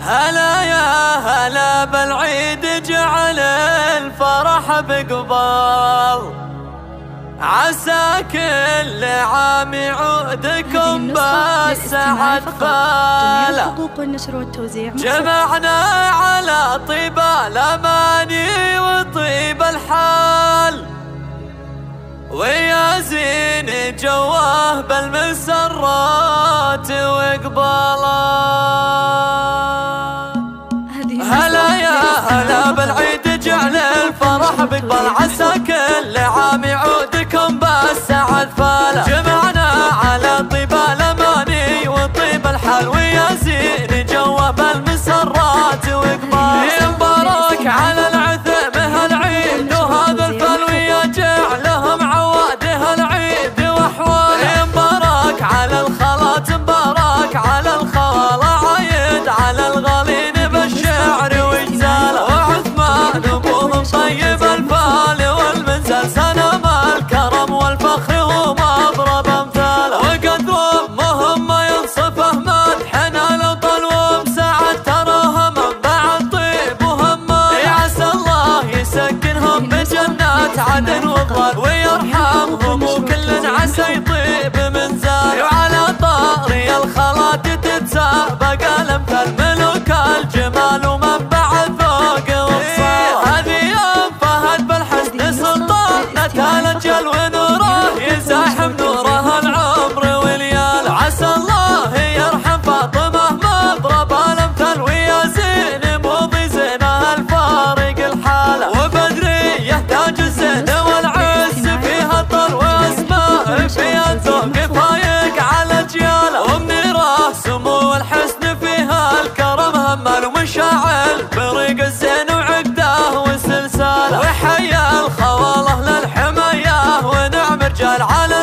هلا يا هلا بالعيد جعل الفرح بقبال، عسى كل عام يعودكم بالسعد فالا. الحقوق والنشر والتوزيع جمعنا على طيب الأماني وطيب الحال، ويا زين جواه بالمسرات وقبالات. هلا يا هلا بالعيد جعل الفرح بقبال، عسى كل عام يعودكم بالسعد فالا. جمعنا على طيب الأماني وطيب الحال، ويا زين جواه بالمسرات وقبال. مبارك على العثم هالعيد وهذا الفال، ويا جعلهم عواده العيد واحوال. مبارك على الخالات مبارك على الخوال، عايد على الغالين بالشعر وجزاله. وعثمان ابوهم طيب الفال والمنزل، سلام الكرم والفخر ومضرب امثاله. وقد امهم ما ينصفه مدحنا لو طال ومسعد، تراهم بعد طيب وهمال. عسى الله يسكنهم بجنات عدن وظلال، ويرحمهم وكل عسى يطيب من زال. وعلى طاري الخالات تتسابق الامثال، ملوك الجمال ومنبع الذوق والصال. هذه يوم فهد بالحسن سلطان تلجل، ونوره يزاحم نوره العمر واليال. عسى الله يرحم فاطمه مضرب الامثال، ويا زين موضي زينه الفارق الحاله. وبدريه تاج الزين والعز فيها الطل، واسماء فيها الذوق فايق على اجياله. ومنيره سمو الحسن فيها الكرم همال، ومشاعل بريق الزين وعقده وسلساله. وحيا الخواله للحمايه ونعم رجال على